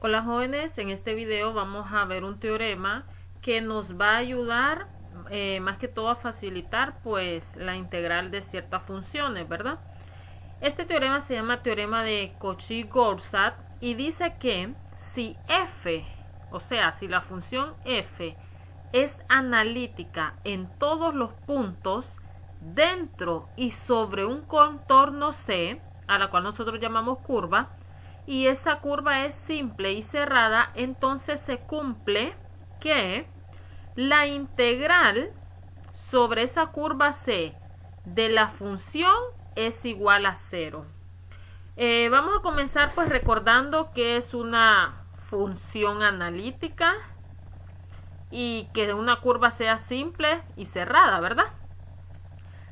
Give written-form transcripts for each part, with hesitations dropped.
Hola jóvenes, en este video vamos a ver un teorema que nos va a ayudar más que todo a facilitar pues la integral de ciertas funciones, ¿verdad? Este teorema se llama teorema de Cauchy-Goursat y dice que si f, o sea, si la función f es analítica en todos los puntos dentro y sobre un contorno C, a la cual nosotros llamamos curva, y esa curva es simple y cerrada, entonces se cumple que la integral sobre esa curva C de la función es igual a 0. Vamos a comenzar pues recordando que es una función analítica y que una curva sea simple y cerrada, ¿verdad?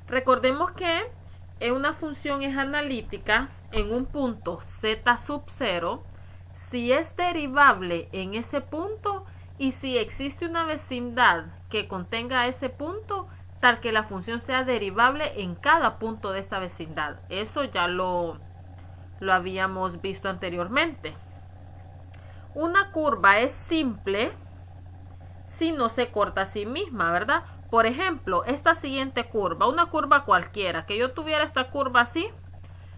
Recordemos que una función es analítica en un punto z sub 0 si es derivable en ese punto y si existe una vecindad que contenga ese punto tal que la función sea derivable en cada punto de esa vecindad. Eso ya lo habíamos visto anteriormente. Una curva es simple si no se corta a sí misma, ¿verdad? Por ejemplo, esta siguiente curva, una curva cualquiera, que yo tuviera esta curva así,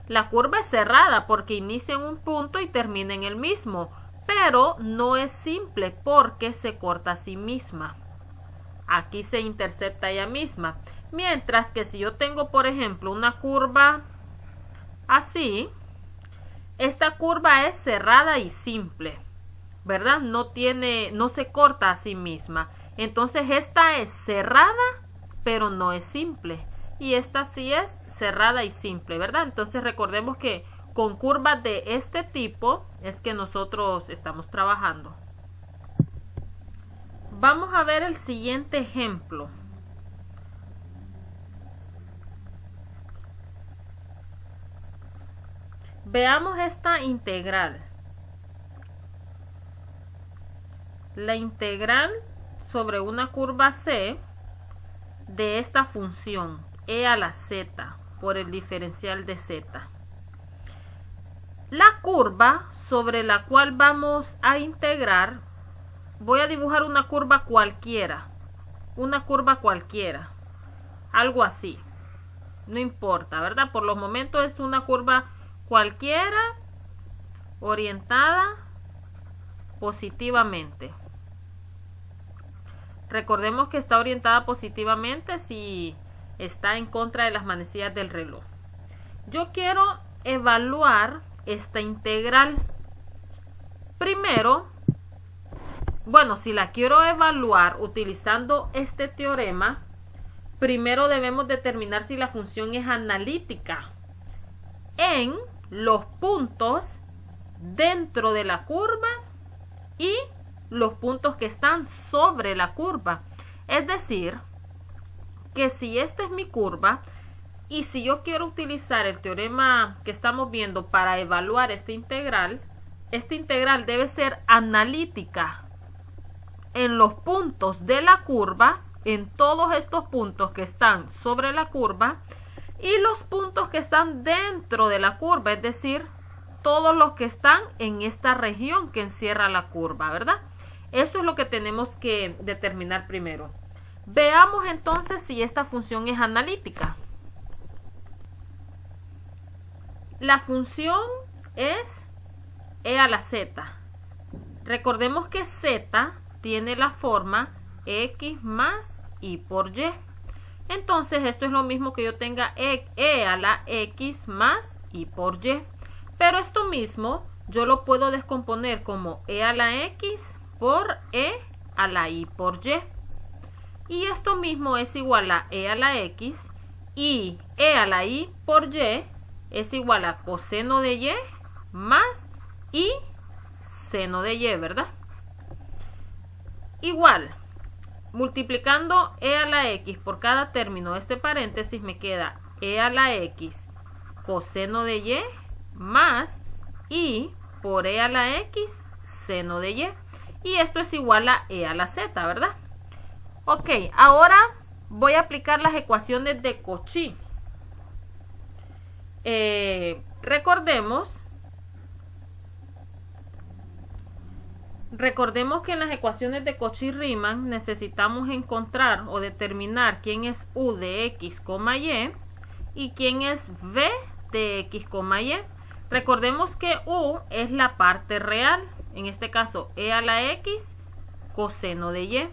la curva es cerrada porque inicia en un punto y termina en el mismo, pero no es simple porque se corta a sí misma. Aquí se intercepta ella misma. Mientras que si yo tengo, por ejemplo, una curva así, esta curva es cerrada y simple, ¿verdad? No se corta a sí misma. Entonces esta es cerrada, pero no es simple. Y esta sí es cerrada y simple, ¿verdad? Entonces recordemos que con curvas de este tipo es que nosotros estamos trabajando. Vamos a ver el siguiente ejemplo. Veamos esta integral. La integral sobre una curva C de esta función e a la z por el diferencial de z. La curva sobre la cual vamos a integrar, voy a dibujar una curva cualquiera, algo así, no importa, ¿verdad? Por los momentos es una curva cualquiera orientada positivamente. Recordemos que está orientada positivamente si está en contra de las manecillas del reloj. Yo quiero evaluar esta integral. Primero, bueno, si la quiero evaluar utilizando este teorema, primero debemos determinar si la función es analítica en los puntos dentro de la curva y los puntos que están sobre la curva. Es decir, que si esta es mi curva y si yo quiero utilizar el teorema que estamos viendo para evaluar esta integral debe ser analítica en los puntos de la curva, en todos estos puntos que están sobre la curva y los puntos que están dentro de la curva, es decir, todos los que están en esta región que encierra la curva, ¿verdad? Eso es lo que tenemos que determinar primero. Veamos entonces si esta función es analítica. La función es e a la z. Recordemos que z tiene la forma x más y por y. Entonces esto es lo mismo que yo tenga e a la x más y por y. Pero esto mismo yo lo puedo descomponer como e a la x por e a la y por y. Y esto mismo es igual a e a la x y e a la y por y es igual a coseno de y más y seno de y, ¿verdad? Igual, multiplicando e a la x por cada término de este paréntesis me queda e a la x coseno de y más y por e a la x seno de y. Y esto es igual a e a la z, ¿verdad? Ok, ahora voy a aplicar las ecuaciones de Cauchy. Recordemos recordemos que en las ecuaciones de Cauchy-Riemann necesitamos encontrar o determinar quién es u de x, y quién es v de x, y. Recordemos que u es la parte real, en este caso e a la x coseno de y.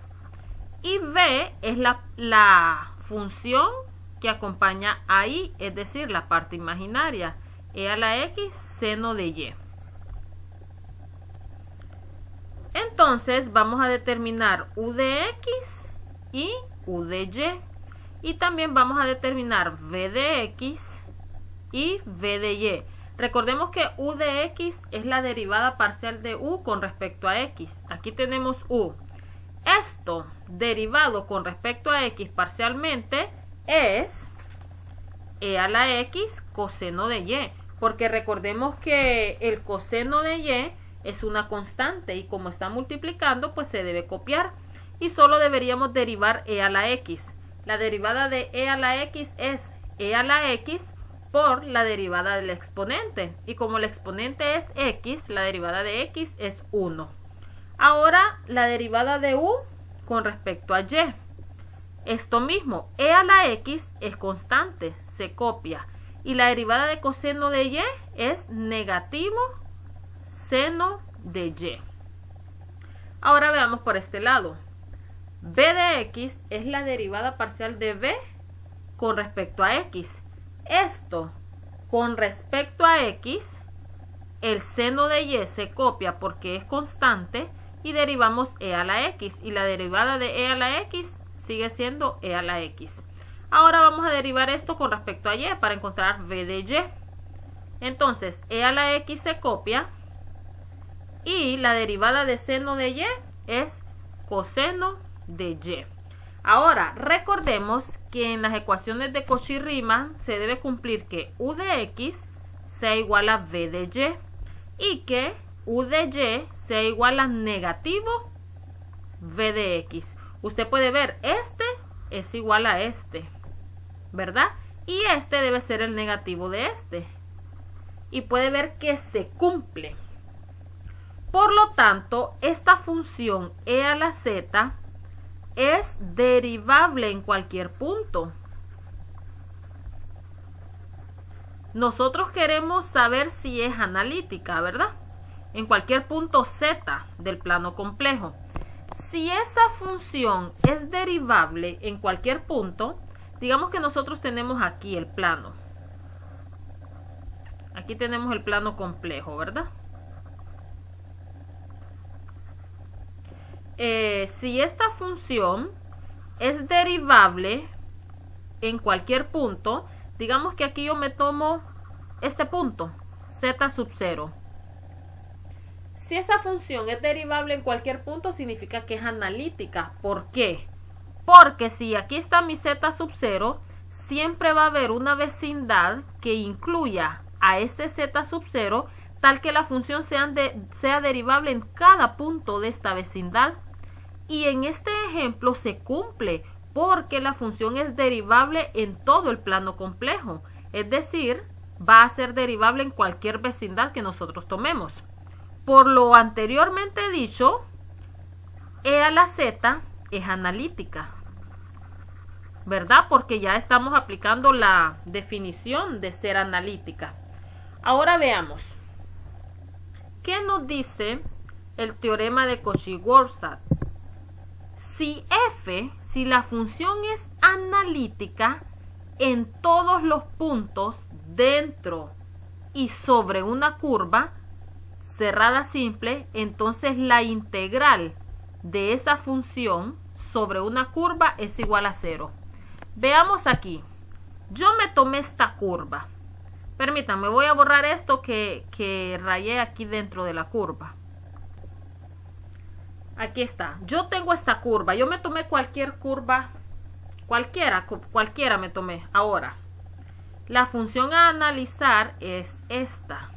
Y v es la función que acompaña a y, es decir, la parte imaginaria, e a la x seno de y. Entonces vamos a determinar u de x y u de y. Y también vamos a determinar v de x y v de y. Recordemos que u de x es la derivada parcial de u con respecto a x. Aquí tenemos u. Esto derivado con respecto a x parcialmente es e a la x coseno de y. Porque recordemos que el coseno de y es una constante y como está multiplicando pues se debe copiar. Y solo deberíamos derivar e a la x. La derivada de e a la x es e a la x por la derivada del exponente. Y como el exponente es x, la derivada de x es 1. Ahora la derivada de u con respecto a y. Esto mismo, e a la x es constante, se copia. Y la derivada de coseno de y es negativo seno de y. Ahora veamos por este lado. V de x es la derivada parcial de v con respecto a x. Esto con respecto a x, el seno de y se copia porque es constante y derivamos e a la x. Y la derivada de e a la x sigue siendo e a la x. Ahora vamos a derivar esto con respecto a y para encontrar v de y. Entonces, e a la x se copia y la derivada de seno de y es coseno de y. Ahora, recordemos que en las ecuaciones de Cauchy-Riemann se debe cumplir que u de x sea igual a v de y que u de y sea igual a negativo v de x. Usted puede ver, este es igual a este, ¿verdad? Y este debe ser el negativo de este. Y puede ver que se cumple. Por lo tanto, esta función e a la z es derivable en cualquier punto. Nosotros queremos saber si es analítica, ¿verdad? En cualquier punto z del plano complejo. Si esa función es derivable en cualquier punto, digamos que nosotros tenemos aquí el plano. Aquí tenemos el plano complejo, ¿verdad? Si esta función es derivable en cualquier punto, digamos que aquí yo me tomo este punto, z sub 0. Si esa función es derivable en cualquier punto, significa que es analítica. ¿Por qué? Porque si aquí está mi z sub 0, siempre va a haber una vecindad que incluya a este z sub 0, tal que la función sea derivable en cada punto de esta vecindad. Y en este ejemplo se cumple porque la función es derivable en todo el plano complejo. Es decir, va a ser derivable en cualquier vecindad que nosotros tomemos. Por lo anteriormente dicho, e a la z es analítica, ¿verdad? Porque ya estamos aplicando la definición de ser analítica. Ahora veamos. ¿Qué nos dice el teorema de Cauchy-Worsadt? Si la función es analítica en todos los puntos dentro y sobre una curva cerrada simple, entonces la integral de esa función sobre una curva es igual a 0. Veamos aquí. Yo me tomé esta curva. Permítanme, voy a borrar esto que rayé aquí dentro de la curva. Aquí está. Yo tengo esta curva. Yo me tomé cualquier curva. Cualquiera me tomé. Ahora, la función a analizar es esta.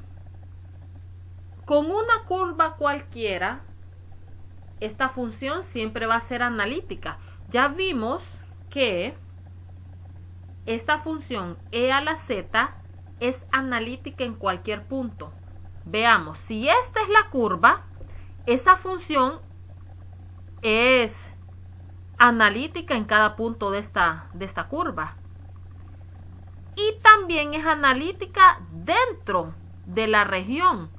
Con una curva cualquiera, esta función siempre va a ser analítica. Ya vimos que esta función e a la z es analítica en cualquier punto. Veamos, si esta es la curva, esa función es analítica en cada punto de esta curva. Y también es analítica dentro de la región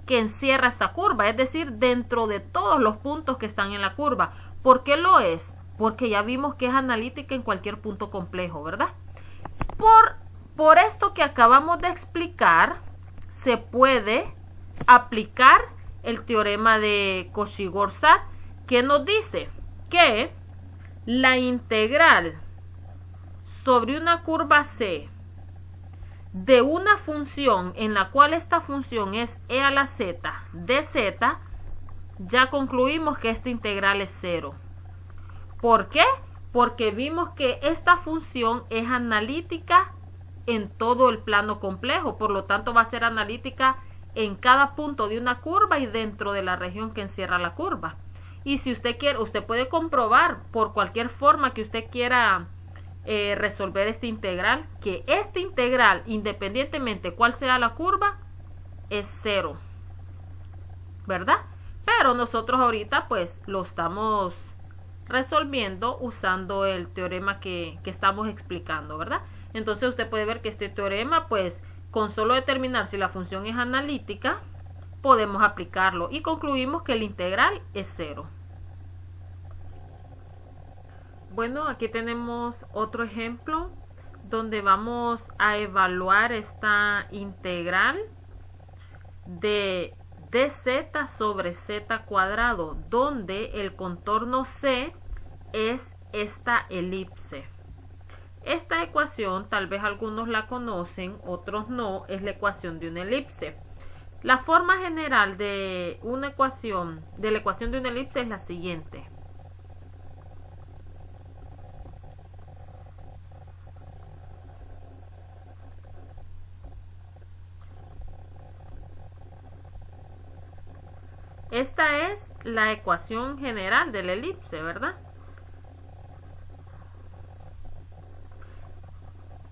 que encierra esta curva, es decir, dentro de todos los puntos que están en la curva. ¿Por qué lo es? Porque ya vimos que es analítica en cualquier punto complejo, ¿verdad? Por esto que acabamos de explicar, se puede aplicar el teorema de Cauchy-Grossac, que nos dice que la integral sobre una curva C de una función en la cual esta función es e a la z de z, ya concluimos que esta integral es 0. ¿Por qué? Porque vimos que esta función es analítica en todo el plano complejo, por lo tanto va a ser analítica en cada punto de una curva y dentro de la región que encierra la curva. Y si usted quiere, usted puede comprobar por cualquier forma que usted quiera resolver esta integral, que esta integral, independientemente cuál sea la curva, es 0, ¿verdad? Pero nosotros ahorita pues lo estamos resolviendo usando el teorema que estamos explicando, ¿verdad? Entonces usted puede ver que este teorema, pues con solo determinar si la función es analítica, podemos aplicarlo y concluimos que la integral es 0. Bueno, aquí tenemos otro ejemplo donde vamos a evaluar esta integral de dz sobre z cuadrado, donde el contorno C es esta elipse. Esta ecuación, tal vez algunos la conocen, otros no, es la ecuación de una elipse. La forma general de la ecuación de una elipse es la siguiente. Esta es la ecuación general de la elipse, ¿verdad?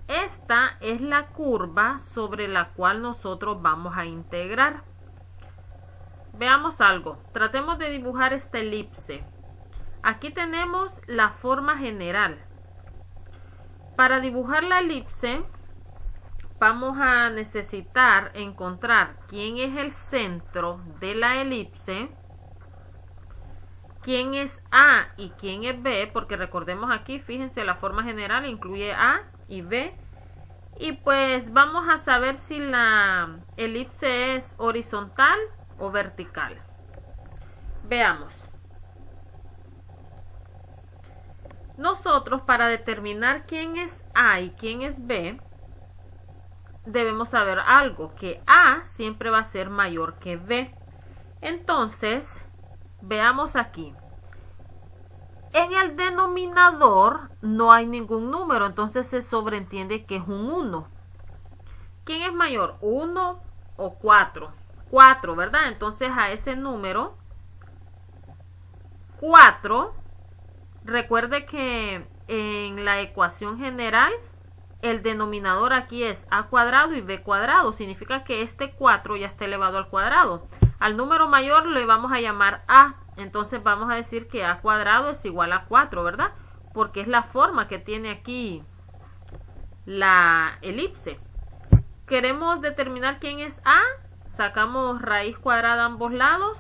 Esta es la curva sobre la cual nosotros vamos a integrar. Veamos algo. Tratemos de dibujar esta elipse. Aquí tenemos la forma general. Para dibujar la elipse, vamos a necesitar encontrar quién es el centro de la elipse, quién es A y quién es B, porque recordemos aquí, fíjense, la forma general incluye A y B. Y pues vamos a saber si la elipse es horizontal o vertical. Veamos. Nosotros, para determinar quién es A y quién es B, debemos saber algo, que A siempre va a ser mayor que B. Entonces, veamos aquí. En el denominador no hay ningún número, entonces se sobreentiende que es un 1. ¿Quién es mayor? 1 o 4. 4, ¿verdad? Entonces a ese número 4, recuerde que en la ecuación general el denominador aquí es a cuadrado y b cuadrado. Significa que este 4 ya está elevado al cuadrado. Al número mayor le vamos a llamar a. Entonces vamos a decir que a cuadrado es igual a 4, ¿verdad? Porque es la forma que tiene aquí la elipse. Queremos determinar quién es A. Sacamos raíz cuadrada a ambos lados.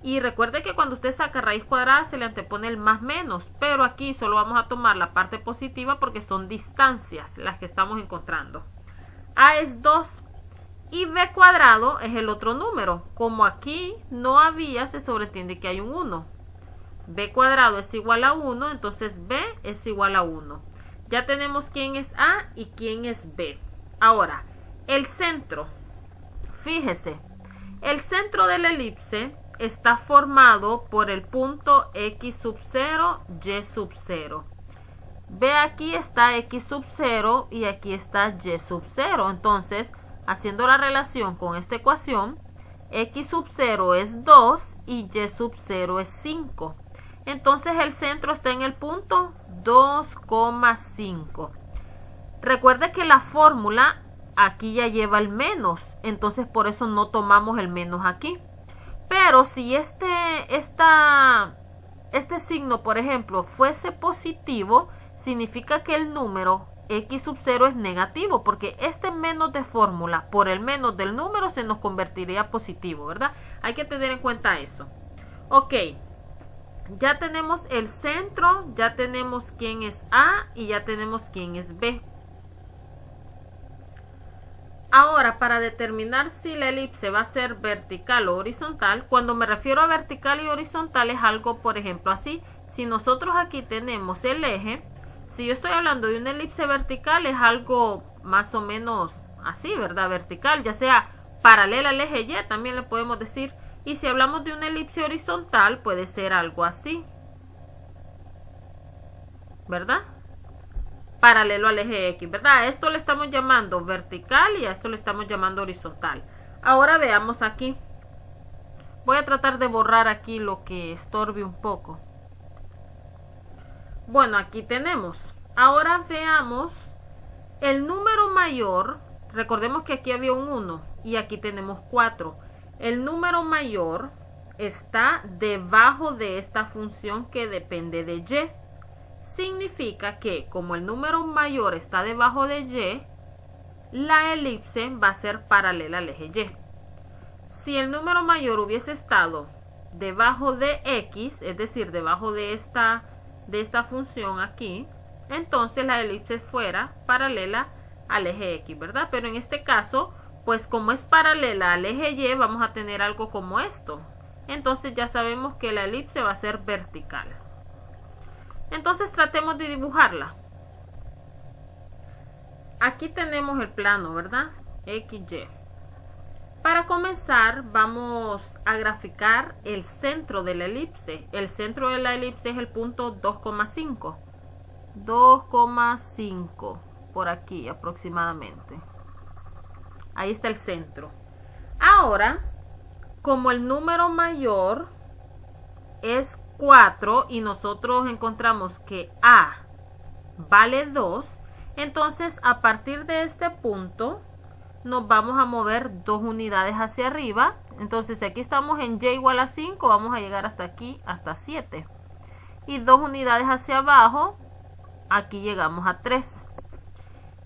Y recuerde que cuando usted saca raíz cuadrada se le antepone el más menos. Pero aquí solo vamos a tomar la parte positiva porque son distancias las que estamos encontrando. A es 2. Y b cuadrado es el otro número. Como aquí no había, se sobreentiende que hay un 1. B cuadrado es igual a 1, entonces B es igual a 1. Ya tenemos quién es A y quién es B. Ahora, el centro. Fíjese, el centro de la elipse está formado por el punto X sub 0, Y sub 0. Ve, aquí está X sub 0 y aquí está Y sub 0. Entonces, haciendo la relación con esta ecuación, X sub 0 es 2 y Y sub 0 es 5. Entonces el centro está en el punto 2,5. Recuerde que la fórmula aquí ya lleva el menos, entonces por eso no tomamos el menos aquí. Pero si este signo, por ejemplo, fuese positivo, significa que el número x sub 0 es negativo, porque este menos de fórmula por el menos del número se nos convertiría positivo, ¿verdad? Hay que tener en cuenta eso. Ok, ya tenemos el centro, ya tenemos quién es A y ya tenemos quién es B. Ahora, para determinar si la elipse va a ser vertical o horizontal, cuando me refiero a vertical y horizontal es algo, por ejemplo, así. Si nosotros aquí tenemos el eje, si yo estoy hablando de una elipse vertical, es algo más o menos así, ¿verdad? Vertical, ya sea paralela al eje Y, también le podemos decir. Y si hablamos de una elipse horizontal, puede ser algo así, ¿verdad? Paralelo al eje X, ¿verdad? A esto le estamos llamando vertical y a esto le estamos llamando horizontal. Ahora veamos aquí. Voy a tratar de borrar aquí lo que estorbe un poco. Bueno, aquí tenemos. Ahora veamos el número mayor. Recordemos que aquí había un 1 y aquí tenemos 4. El número mayor está debajo de esta función que depende de Y. Significa que como el número mayor está debajo de Y, la elipse va a ser paralela al eje Y. Si el número mayor hubiese estado debajo de X, es decir, debajo de esta función aquí, entonces la elipse fuera paralela al eje X, ¿verdad? Pero en este caso, pues como es paralela al eje Y, vamos a tener algo como esto. Entonces ya sabemos que la elipse va a ser vertical. Entonces tratemos de dibujarla. Aquí tenemos el plano, ¿verdad? XY. Para comenzar vamos a graficar el centro de la elipse. El centro de la elipse es el punto 2,5. 2,5 por aquí aproximadamente. Ahí está el centro. Ahora, como el número mayor es 4 y nosotros encontramos que A vale 2, entonces a partir de este punto nos vamos a mover 2 unidades hacia arriba. Entonces si aquí estamos en Y igual a 5, vamos a llegar hasta aquí, hasta 7. Y 2 unidades hacia abajo, aquí llegamos a 3.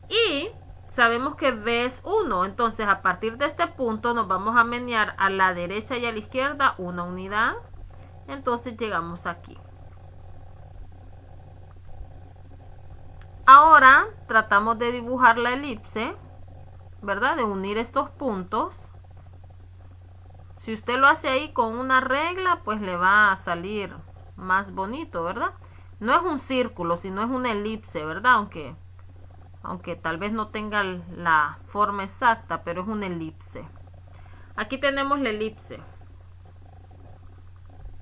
Y sabemos que B es 1, entonces a partir de este punto nos vamos a menear a la derecha y a la izquierda 1 unidad. Entonces llegamos aquí. Ahora tratamos de dibujar la elipse, ¿verdad? De unir estos puntos. Si usted lo hace ahí con una regla, pues le va a salir más bonito, ¿verdad? No es un círculo, sino es una elipse, ¿verdad? Aunque tal vez no tenga la forma exacta, pero es una elipse. Aquí tenemos la elipse,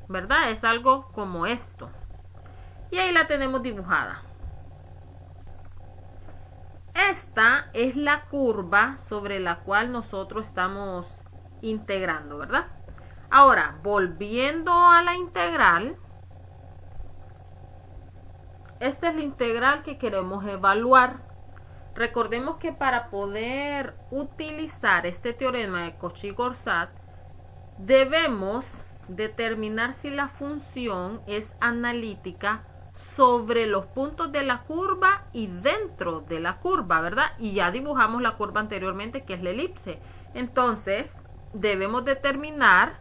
¿verdad? Es algo como esto. Y ahí la tenemos dibujada. Esta es la curva sobre la cual nosotros estamos integrando, ¿verdad? Ahora, volviendo a la integral. Esta es la integral que queremos evaluar. Recordemos que para poder utilizar este teorema de Cauchy-Gorsat, debemos determinar si la función es analítica sobre los puntos de la curva y dentro de la curva, ¿verdad? Y ya dibujamos la curva anteriormente, que es la elipse. Entonces, debemos determinar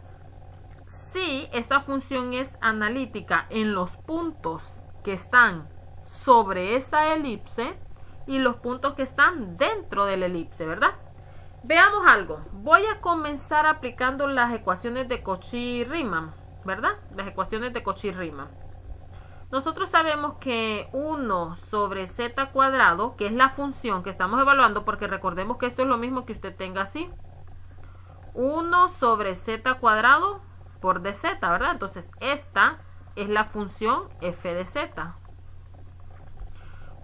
si esta función es analítica en los puntos que están sobre esa elipse y los puntos que están dentro de la elipse, ¿verdad? Veamos algo. Voy a comenzar aplicando las ecuaciones de Cauchy-Riemann, ¿verdad? Las ecuaciones de Cauchy-Riemann. Nosotros sabemos que 1 sobre z cuadrado, que es la función que estamos evaluando, porque recordemos que esto es lo mismo que usted tenga así. 1 sobre z cuadrado por dz, ¿verdad? Entonces esta es la función f de z.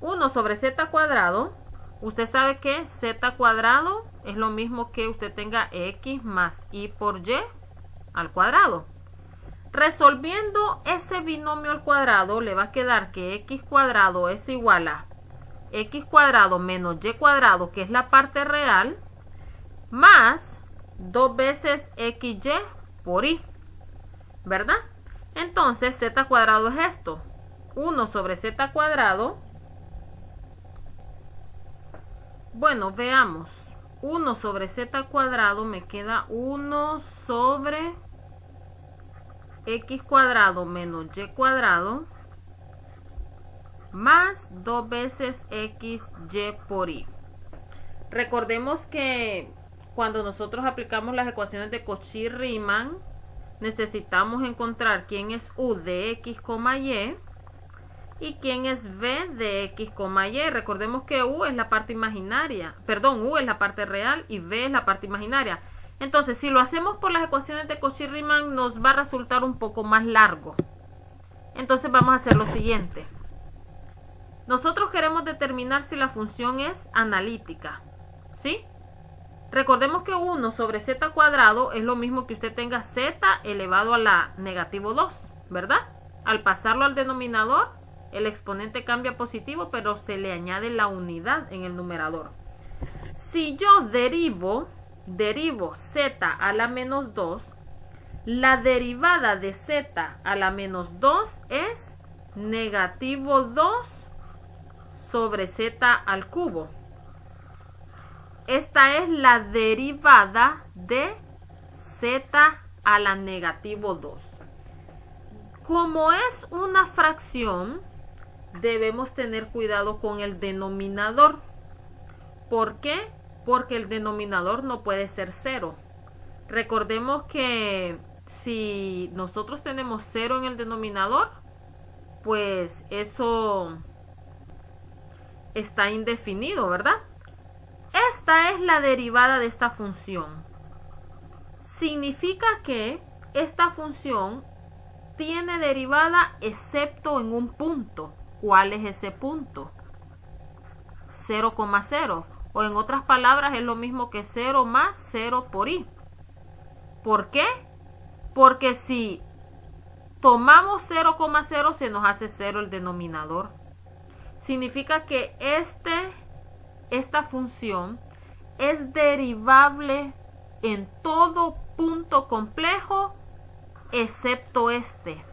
1 sobre z cuadrado, usted sabe que z cuadrado es lo mismo que usted tenga x más y por y al cuadrado. Resolviendo ese binomio al cuadrado, le va a quedar que x cuadrado es igual a x cuadrado menos y cuadrado, que es la parte real, más 2 veces xy por y. ¿verdad? Entonces z cuadrado es esto, 1 sobre z cuadrado. Bueno, veamos, 1 sobre z cuadrado me queda 1 sobre x cuadrado menos y cuadrado más 2 veces xy por y. Recordemos que cuando nosotros aplicamos las ecuaciones de Cauchy-Riemann, necesitamos encontrar quién es u de x, y y quién es v de x, y. Recordemos que u es la parte imaginaria, perdón, u es la parte real y v es la parte imaginaria. Entonces, si lo hacemos por las ecuaciones de Cauchy-Riemann, nos va a resultar un poco más largo. Entonces vamos a hacer lo siguiente. Nosotros queremos determinar si la función es analítica, ¿sí? Recordemos que 1 sobre z cuadrado es lo mismo que usted tenga z elevado a la negativo 2, ¿verdad? Al pasarlo al denominador, el exponente cambia a positivo, pero se le añade la unidad en el numerador. Si yo derivo z a la menos 2, la derivada de z a la menos 2 es negativo 2 sobre z al cubo. Esta es la derivada de z a la negativo 2. Como es una fracción, debemos tener cuidado con el denominador. ¿Por qué? Porque el denominador no puede ser 0. Recordemos que si nosotros tenemos 0 en el denominador, pues eso está indefinido, ¿verdad? Esta es la derivada de esta función. Significa que esta función tiene derivada excepto en un punto. ¿Cuál es ese punto? 0,0. O en otras palabras es lo mismo que 0 más 0 por i. ¿Por qué? Porque si tomamos 0,0 se nos hace 0 el denominador. Significa que esta función es derivable en todo punto complejo excepto este.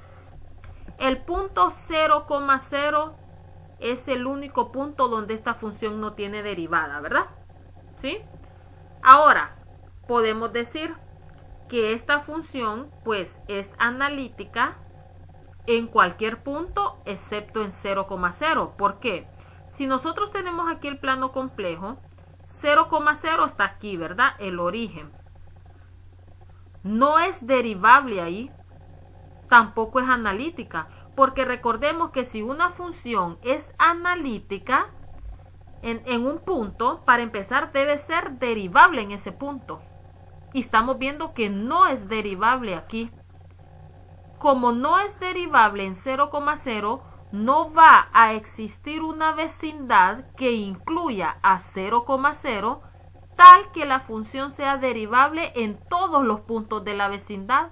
El punto 0,0 es el único punto donde esta función no tiene derivada, ¿verdad? ¿Sí? Ahora, podemos decir que esta función pues es analítica en cualquier punto excepto en 0,0. ¿Por qué? Si nosotros tenemos aquí el plano complejo, 0,0 está aquí, ¿verdad? El origen. No es derivable ahí, tampoco es analítica, porque recordemos que si una función es analítica en un punto, para empezar debe ser derivable en ese punto. Y estamos viendo que no es derivable aquí. Como no es derivable en 0,0, no va a existir una vecindad que incluya a 0,0 tal que la función sea derivable en todos los puntos de la vecindad.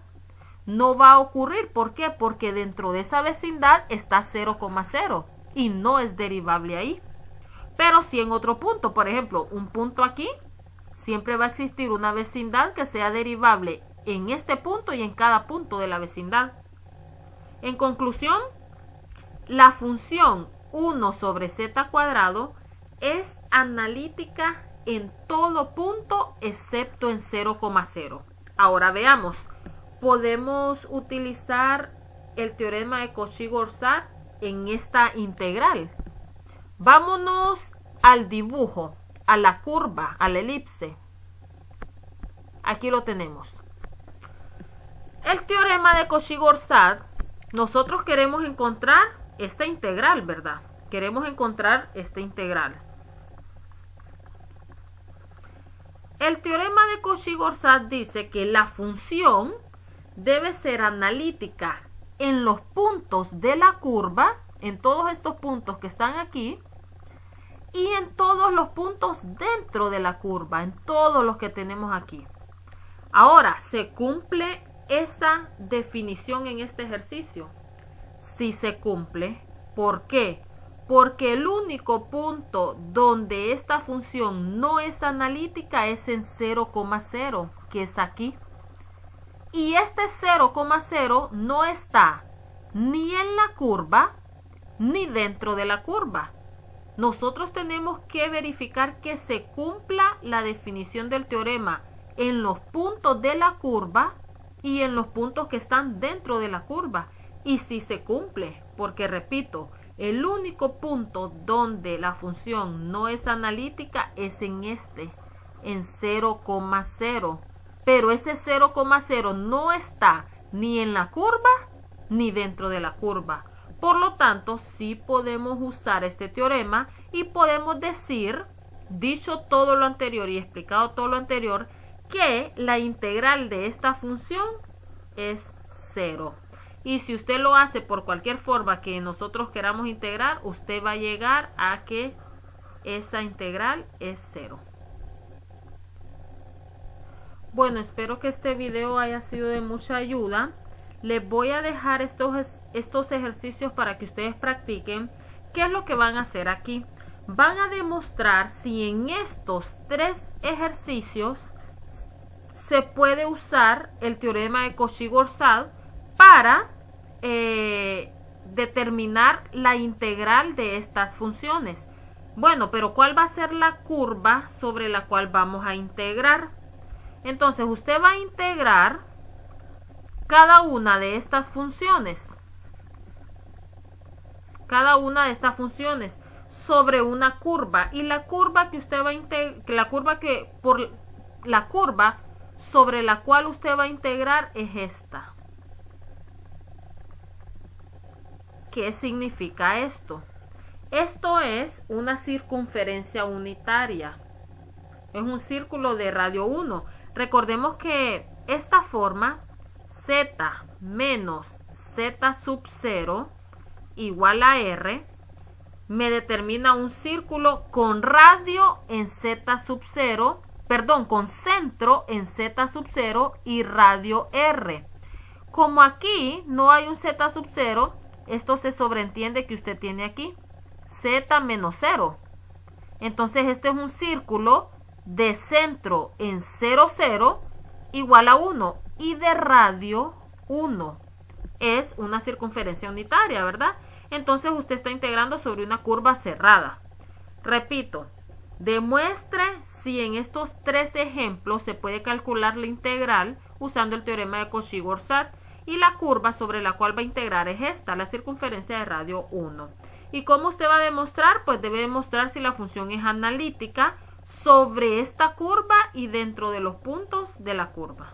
No va a ocurrir. ¿Por qué? Porque dentro de esa vecindad está 0,0 y no es derivable ahí. Pero si en otro punto, por ejemplo, un punto aquí, siempre va a existir una vecindad que sea derivable en este punto y en cada punto de la vecindad. En conclusión, la función 1 sobre z cuadrado es analítica en todo punto excepto en 0,0. Ahora veamos, podemos utilizar el teorema de Cauchy-Riemann en esta integral. Vámonos al dibujo, a la curva, a la elipse. Aquí lo tenemos. El teorema de Cauchy-Riemann, nosotros queremos encontrar esta integral, ¿verdad? Queremos encontrar esta integral. El teorema de Cauchy-Riemann dice que la función debe ser analítica en los puntos de la curva, en todos estos puntos que están aquí, y en todos los puntos dentro de la curva, en todos los que tenemos aquí. Ahora, ¿se cumple esa definición en este ejercicio? Sí se cumple. ¿Por qué? Porque el único punto donde esta función no es analítica es en 0,0, que es aquí. Y este 0,0 no está ni en la curva ni dentro de la curva. Nosotros tenemos que verificar que se cumpla la definición del teorema en los puntos de la curva y en los puntos que están dentro de la curva. Y si se cumple, porque repito, el único punto donde la función no es analítica es en en 0,0. Pero ese 0,0 no está ni en la curva ni dentro de la curva. Por lo tanto, sí podemos usar este teorema y podemos decir, dicho todo lo anterior y explicado todo lo anterior, que la integral de esta función es 0. Y si usted lo hace por cualquier forma que nosotros queramos integrar, usted va a llegar a que esa integral es 0. Bueno, espero que este video haya sido de mucha ayuda. Les voy a dejar estos ejercicios para que ustedes practiquen. ¿Qué es lo que van a hacer aquí? Van a demostrar si en estos 3 ejercicios se puede usar el teorema de Cauchy-Gorsan para determinar la integral de estas funciones. Bueno, pero ¿cuál va a ser la curva sobre la cual vamos a integrar? Entonces, usted va a integrar cada una de estas funciones. Cada una de estas funciones sobre una curva. Y la curva que usted va a integrar, la curva sobre la cual usted va a integrar es esta. ¿Qué significa esto? Esto es una circunferencia unitaria. Es un círculo de radio 1. Recordemos que esta forma, z menos z sub 0 igual a r, me determina un círculo con radio en z sub 0, perdón, con centro en z sub 0 y radio r. Como aquí no hay un z sub 0, esto se sobreentiende que usted tiene aquí z menos 0. Entonces este es un círculo de centro en 0, 0 igual a 1 y de radio 1. Es una circunferencia unitaria, ¿verdad? Entonces usted está integrando sobre una curva cerrada. Repito, demuestre si en estos 3 ejemplos se puede calcular la integral usando el teorema de Cauchy-Gorsan y la curva sobre la cual va a integrar es esta, la circunferencia de radio 1. ¿Y cómo usted va a demostrar? Pues debe demostrar si la función es analítica sobre esta curva y dentro de los puntos de la curva.